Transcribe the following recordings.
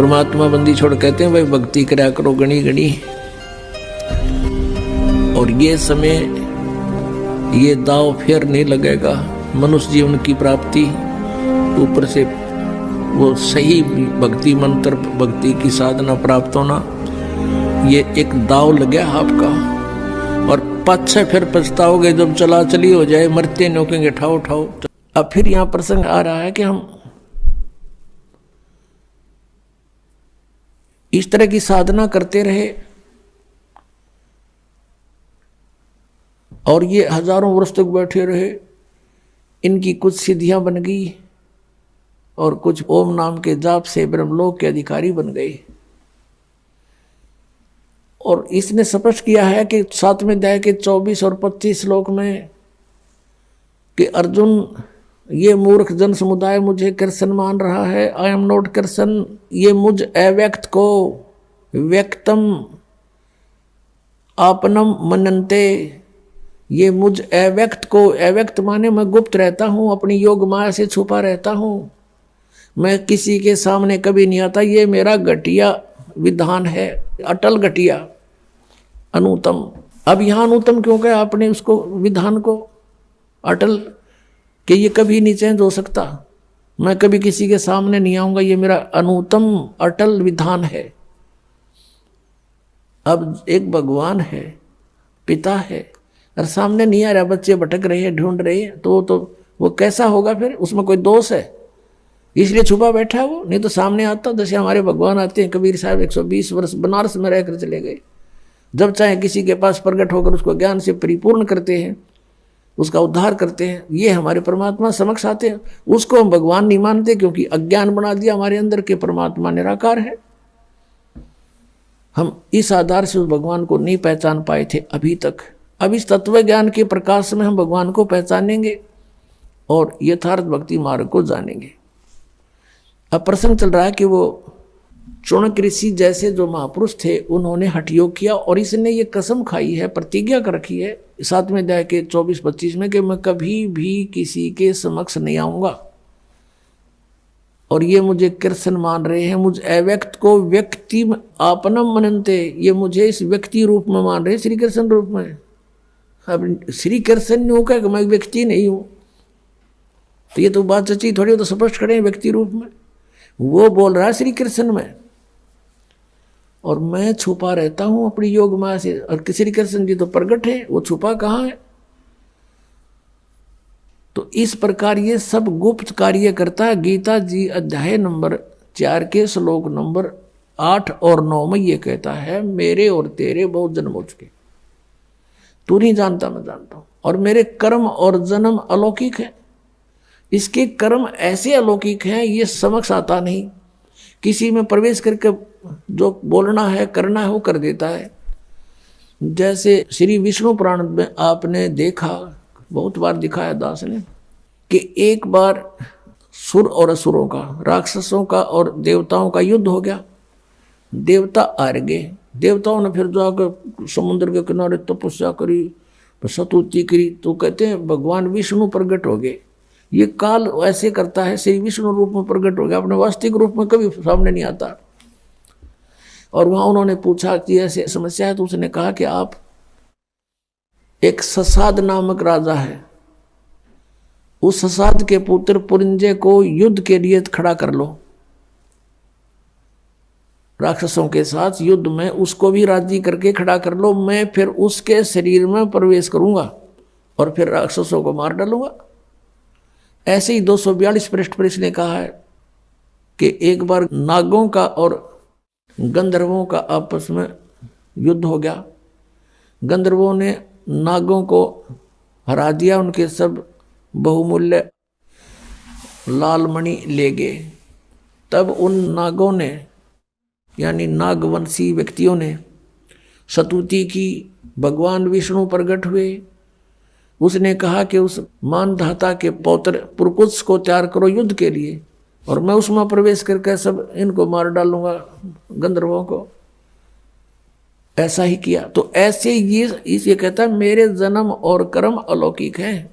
परमात्मा बंदी छोड़ कहते हैं भाई भक्ति करा करो गणी गणी। और ये समय ये दाव फिर नहीं लगेगा। मनुष्य जीवन की प्राप्ति ऊपर से वो सही भक्ति मंत्र भक्ति की साधना प्राप्त होना, ये एक दाव लग गया आपका। और पाछे फिर पछताओगे जब चला चली हो जाए, मरते नोकेंगे ठाओ ठाओ। अब फिर यहाँ प्रसंग आ रहा है कि हम इस तरह की साधना करते रहे और ये हजारों वर्ष तक बैठे रहे, इनकी कुछ सिद्धियां बन गई और कुछ ओम नाम के जाप से ब्रह्मलोक के अधिकारी बन गए। और इसने स्पष्ट किया है कि 7वें अध्याय के 24 और 25 श्लोक में कि अर्जुन, ये मूर्ख जन समुदाय मुझे कृष्ण मान रहा है। I am not Krishna. ये मुझ अव्यक्त को व्यक्तम आपनम मनन्ते, ये मुझ अव्यक्त को, अव्यक्त माने मैं गुप्त रहता हूँ, अपनी योग माया से छुपा रहता हूँ, मैं किसी के सामने कभी नहीं आता। ये मेरा घटिया विधान है, अटल घटिया अनुतम। अब यहाँ अनुतम क्यों कहा आपने उसको, विधान को अटल, कि ये कभी नहीं चेंज हो सकता, मैं कभी किसी के सामने नहीं आऊंगा, ये मेरा अनुतम अटल विधान है। अब एक भगवान है, पिता है, और सामने नहीं आ रहा, बच्चे भटक रहे हैं, ढूंढ रहे हैं, तो वो कैसा होगा फिर? उसमें कोई दोष है इसलिए छुपा बैठा वो? नहीं तो सामने आता। जैसे हमारे भगवान आते हैं, कबीर साहब 120 वर्ष बनारस में रहकर चले गए, जब चाहे किसी के पास प्रकट होकर उसको ज्ञान से परिपूर्ण करते हैं, उसका उद्धार करते हैं। ये हमारे परमात्मा समक्ष आते हैं, उसको हम भगवान नहीं मानते क्योंकि अज्ञान बना दिया हमारे अंदर के परमात्मा निराकार है। हम इस आधार से उस भगवान को नहीं पहचान पाए थे अभी तक। अब इस तत्व ज्ञान के प्रकाश में हम भगवान को पहचानेंगे और यथार्थ भक्ति मार्ग को जानेंगे। अब प्रसंग चल रहा है कि वो चाणक्य ऋषि जैसे जो महापुरुष थे, उन्होंने हठ योग किया और इसने ये कसम खाई है, प्रतिज्ञा कर रखी है 7वें अध्याय के 24-25 में कि मैं कभी भी किसी के समक्ष नहीं आऊंगा। और ये मुझे कृष्ण मान रहे हैं, मुझ अव्यक्त को व्यक्ति आपनम मनन्ते, ये मुझे इस व्यक्ति रूप में मान रहे हैं, श्री कृष्ण रूप में। अब श्री कृष्ण ने होगा कि मैं व्यक्ति नहीं हूं, तो ये तो बात सच्ची थोड़ी, तो स्पष्ट खड़े व्यक्ति रूप में। वो बोल रहा है श्री कृष्ण में, और मैं छुपा रहता हूं अपनी योग माया से। और श्री कृष्ण जी तो प्रगट है, वो छुपा कहाँ है? तो इस प्रकार ये सब गुप्त कार्य करता है। गीता जी अध्याय नंबर 4 के श्लोक नंबर 8 और 9 में ये कहता है, मेरे और तेरे बहुत जन्म हो चुके, तू नहीं जानता, मैं जानता हूं। और मेरे कर्म और जन्म अलौकिक है। इसके कर्म ऐसे अलौकिक हैं, ये समक्ष आता नहीं, किसी में प्रवेश करके जो बोलना है करना है वो कर देता है। जैसे श्री विष्णु पुराण में आपने देखा, बहुत बार दिखाया दास ने, कि एक बार सुर और असुरों का, राक्षसों का और देवताओं का युद्ध हो गया। देवता हार गए। देवताओं ने फिर जाकर समुद्र के किनारे तपस्या करी, स्तुति करी, तो कहते हैं भगवान विष्णु प्रकट हो गए। ये काल ऐसे करता है, श्री विष्णु रूप में प्रकट हो गया, अपने वास्तविक रूप में कभी सामने नहीं आता। और वहां उन्होंने पूछा कि ऐसे समस्या है, तो उसने कहा कि आप, एक ससाद नामक राजा है, उस ससाद के पुत्र पुरंजय को युद्ध के लिए खड़ा कर लो, राक्षसों के साथ युद्ध में उसको भी राजी करके खड़ा कर लो, मैं फिर उसके शरीर में प्रवेश करूंगा और फिर राक्षसों को मार डालूंगा। ऐसे ही 242 पृष्ठ पर इसने कहा है कि एक बार नागों का और गंधर्वों का आपस में युद्ध हो गया। गंधर्वों ने नागों को हरा दिया, उनके सब बहुमूल्य लाल मणि ले गए। तब उन नागों ने, यानी नागवंशी व्यक्तियों ने स्तुति की, भगवान विष्णु प्रकट हुए। उसने कहा कि उस मानधाता के पौत्र पुरकुत्स को तैयार करो युद्ध के लिए, और मैं उसमें प्रवेश करके सब इनको मार डालूंगा, गंधर्वों को। ऐसा ही किया। तो ऐसे ये कहता है मेरे जन्म और कर्म अलौकिक हैं।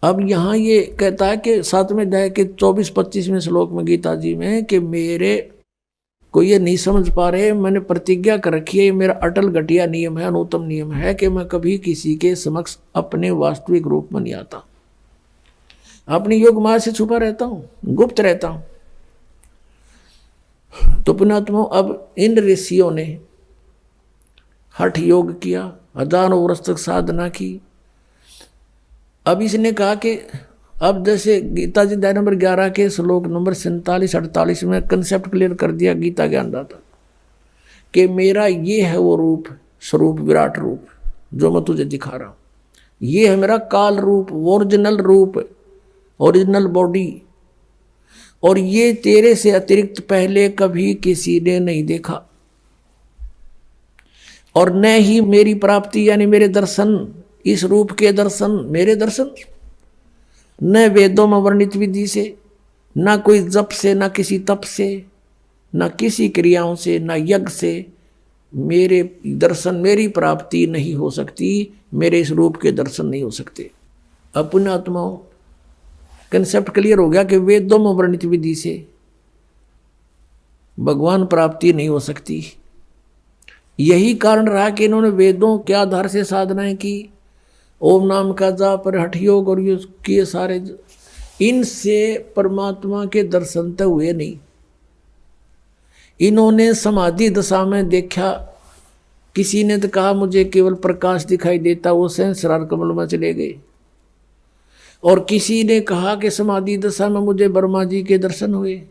अब यहाँ ये कहता है कि 7वें अध्याय के 24-25वें श्लोक में गीता जी में कि मेरे कोई ये नहीं समझ पा रहे, मैंने प्रतिज्ञा कर रखी है, ये मेरा अटल घटिया नियम है, अनुत्तम नियम है कि मैं कभी किसी के समक्ष अपने वास्तविक रूप में नहीं आता, अपनी योग माया से छुपा रहता हूं, गुप्त रहता हूं। तो पुण्यात्मा, अब इन ऋषियों ने हठ योग किया, हजारों वर्ष तक साधना की। अब इसने कहा कि अब जैसे गीता जी अध्याय नंबर 11 के श्लोक नंबर 47-48 में कंसेप्ट क्लियर कर दिया गीता ज्ञानदाता कि मेरा ये है वो रूप, स्वरूप, विराट रूप जो मैं तुझे दिखा रहा हूं, ये है मेरा काल रूप, ओरिजिनल रूप, ओरिजिनल बॉडी, और ये तेरे से अतिरिक्त पहले कभी किसी ने नहीं देखा, और न ही मेरी प्राप्ति यानी मेरे दर्शन, इस रूप के दर्शन, मेरे दर्शन न वेदों में वर्णित विधि से, न कोई जप से, न किसी तप से, न किसी क्रियाओं से, न यज्ञ से मेरे दर्शन, मेरी प्राप्ति नहीं हो सकती, मेरे इस रूप के दर्शन नहीं हो सकते। अब पुण्यात्माओं, कंसेप्ट क्लियर हो गया कि वेदों में वर्णित विधि से भगवान प्राप्ति नहीं हो सकती। यही कारण रहा कि इन्होंने वेदों के आधार से साधनाएं की, ओम नाम का जाप और हठ योग और ये किए सारे, इनसे परमात्मा के दर्शन तो हुए नहीं। इन्होंने समाधि दशा में देखा, किसी ने तो कहा मुझे केवल प्रकाश दिखाई देता, वो सहस्रार कमल में चले गए, और किसी ने कहा कि समाधि दशा में मुझे ब्रह्मा जी के दर्शन हुए,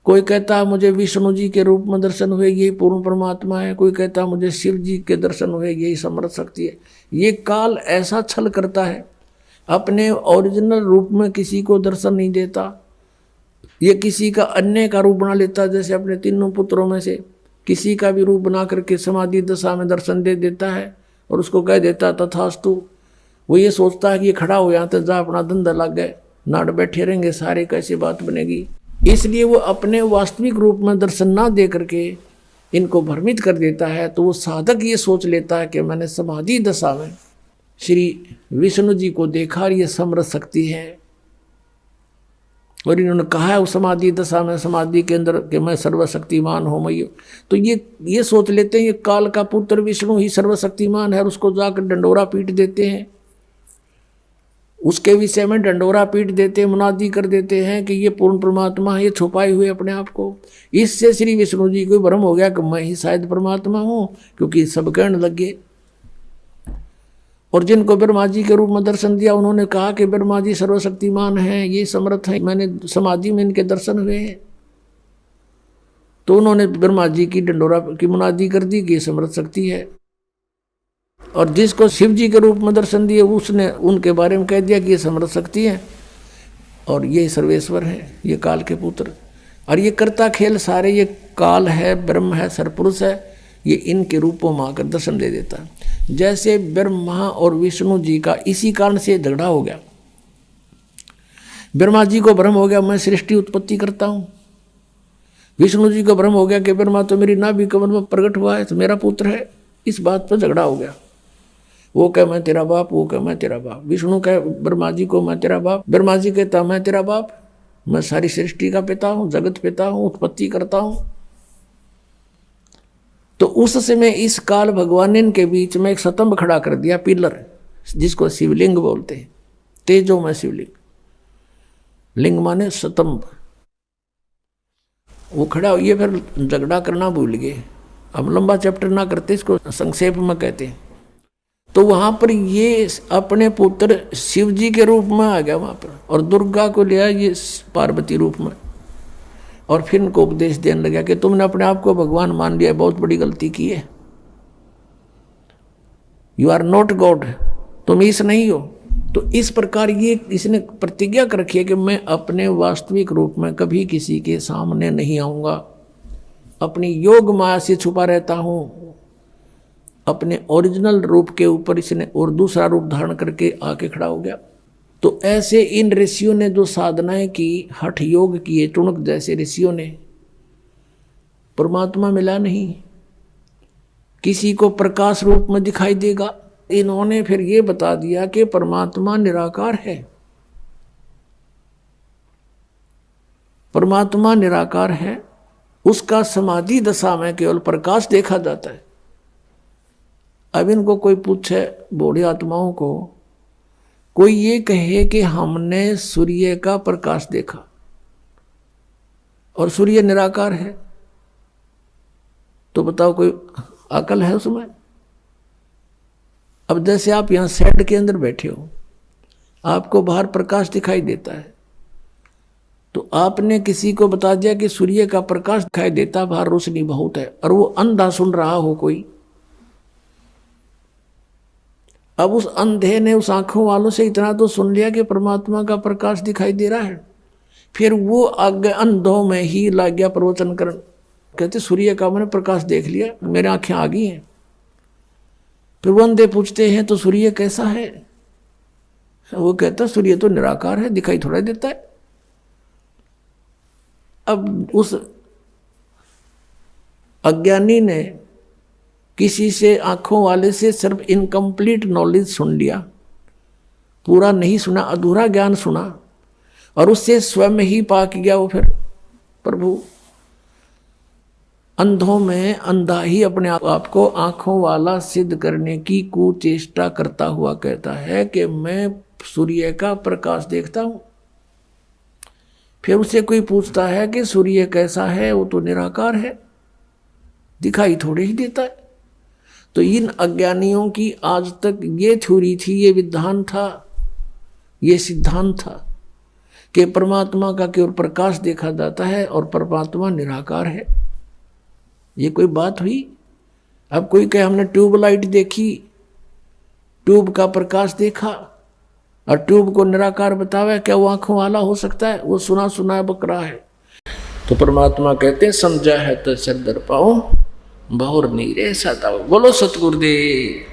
कोई कहता मुझे विष्णु जी के रूप में दर्शन हुए, यही पूर्ण परमात्मा है, कोई कहता मुझे शिव जी के दर्शन हुए, यही समर्थ शक्ति है। ये काल ऐसा छल करता है, अपने ओरिजिनल रूप में किसी को दर्शन नहीं देता, ये किसी का अन्य का रूप बना लेता, जैसे अपने तीनों पुत्रों में से किसी का भी रूप बना करके समाधि दशा में दर्शन दे देता है और उसको कह देता तथास्तु। वो ये सोचता है कि ये खड़ा हो यहाँ तक जा, अपना धंधा लग गए, नाट बैठे रहेंगे सारे, कैसी बात बनेगी। इसलिए वो अपने वास्तविक रूप में दर्शन ना दे करके इनको भ्रमित कर देता है। तो वो साधक ये सोच लेता है कि मैंने समाधि दशा में श्री विष्णु जी को देखा और ये समर्थ शक्ति है, और इन्होंने कहा है उस समाधि दशा में, समाधि के अंदर कि मैं सर्वशक्तिमान हूँ मैं। तो ये सोच लेते हैं ये काल का पुत्र विष्णु ही सर्वशक्तिमान है, और उसको जाकर डंडोरा पीट देते हैं, उसके विषय में डंडोरा पीट देते हैं, मुनादी कर देते हैं कि ये पूर्ण परमात्मा है, ये छुपाए हुए अपने आप को। इससे श्री विष्णु जी को भ्रम हो गया कि मैं ही शायद परमात्मा हूँ, क्योंकि सब कहने लगे। और जिनको ब्रह्मा जी के रूप में दर्शन दिया, उन्होंने कहा कि ब्रह्मा जी सर्वशक्तिमान हैं, ये समर्थ हैं, मैंने समाधि में इनके दर्शन हुए हैं। तो उन्होंने ब्रह्मा जी की डंडोरा की मुनादी कर दी कि ये समर्थ शक्ति है। और जिसको शिव जी के रूप में दर्शन दिए, उसने उनके बारे में कह दिया कि ये समर्थ शक्ति है और ये सर्वेश्वर है, ये काल के पुत्र। और ये करता खेल सारे ये काल है, ब्रह्म है, सरपुरुष है, ये इनके रूपों में आकर दर्शन दे देता है। जैसे ब्रह्मा और विष्णु जी का इसी कारण से झगड़ा हो गया। ब्रह्मा जी को भ्रम हो गया मैं सृष्टि उत्पत्ति करता हूँ, विष्णु जी को भ्रम हो गया कि ब्रह्मा तो मेरी नाभि कमल में प्रकट हुआ है तो मेरा पुत्र है। इस बात पर झगड़ा हो गया। वो कहे मैं तेरा बाप, वो कहे मैं तेरा बाप। विष्णु कहे ब्रह्मा जी को मैं तेरा बाप, ब्रह्मा जी कहता मैं तेरा बाप, मैं सारी सृष्टि का पिता हूँ, जगत पिता हूँ, उत्पत्ति करता हूँ। तो उस समय इस काल भगवान ने इनके बीच में एक स्तंभ खड़ा कर दिया, पिलर, जिसको शिवलिंग बोलते हैं, तेजो में शिवलिंग, लिंग माने स्तंभ। वो खड़ा, ये फिर झगड़ा करना भूल गए। अब लंबा चैप्टर ना करते, इसको संक्षेप में कहते हैं। तो वहां पर ये अपने पुत्र शिव जी के रूप में आ गया वहां पर, और दुर्गा को लिया ये पार्वती रूप में, और फिर इनको उपदेश देने लगा कि तुमने अपने आप को भगवान मान लिया, बहुत बड़ी गलती की है। यू आर नॉट गॉड, तुम ईश नहीं हो। तो इस प्रकार ये इसने प्रतिज्ञा कर रखी है कि मैं अपने वास्तविक रूप में कभी किसी के सामने नहीं आऊंगा, अपनी योग माया से छुपा रहता हूं। अपने ओरिजिनल रूप के ऊपर इसने और दूसरा रूप धारण करके आके खड़ा हो गया। तो ऐसे इन ऋषियों ने जो साधनाएं की, हठ योग किए, टुणक जैसे ऋषियों ने, परमात्मा मिला नहीं, किसी को प्रकाश रूप में दिखाई देगा। इन्होंने फिर ये बता दिया कि परमात्मा निराकार है, परमात्मा निराकार है, उसका समाधि दशा में केवल प्रकाश देखा जाता है। अब इनको कोई पूछे, बूढ़ी आत्माओं को, कोई ये कहे कि हमने सूर्य का प्रकाश देखा और सूर्य निराकार है, तो बताओ कोई अकल है उसमें? अब जैसे आप यहां शेड के अंदर बैठे हो, आपको बाहर प्रकाश दिखाई देता है, तो आपने किसी को बता दिया कि सूर्य का प्रकाश दिखाई देता, बाहर रोशनी बहुत है, और वो अंधा सुन रहा हो कोई। अब उस अंधे ने उस आंखों वालों से इतना तो सुन लिया कि परमात्मा का प्रकाश दिखाई दे रहा है, फिर वो आगे अंधों में ही लग गया प्रवचन करने। कहते सूर्य का मैंने प्रकाश देख लिया, मेरी आंखें आ गई हैं। फिर वो अंधे पूछते हैं तो सूर्य कैसा है? वो कहता सूर्य तो निराकार है, दिखाई थोड़ा देता है। अब उस अज्ञानी ने किसी से, आंखों वाले से सिर्फ इनकम्प्लीट नॉलेज सुन लिया, पूरा नहीं सुना, अधूरा ज्ञान सुना, और उससे स्वयं ही पाक गया वो। फिर प्रभु अंधों में अंधा ही अपने आप को आंखों वाला सिद्ध करने की कुचेष्टा करता हुआ कहता है कि मैं सूर्य का प्रकाश देखता हूं। फिर उससे कोई पूछता है कि सूर्य कैसा है? वो तो निराकार है, दिखाई थोड़े ही देता है। तो इन अज्ञानियों की आज तक ये थ्योरी थी, ये विधान था, ये सिद्धांत था कि परमात्मा का केवल प्रकाश देखा जाता है और परमात्मा निराकार है। ये कोई बात हुई? अब कोई कहे हमने ट्यूबलाइट देखी, ट्यूब का प्रकाश देखा, और ट्यूब को निराकार बतावे, क्या वो आंखों वाला हो सकता है? वो सुना सुना बकरा है। तो परमात्मा कहते हैं समझा है तो सिर दर पाओ, बहुर नीरे सताओ। बोलो सतगुरुदेव।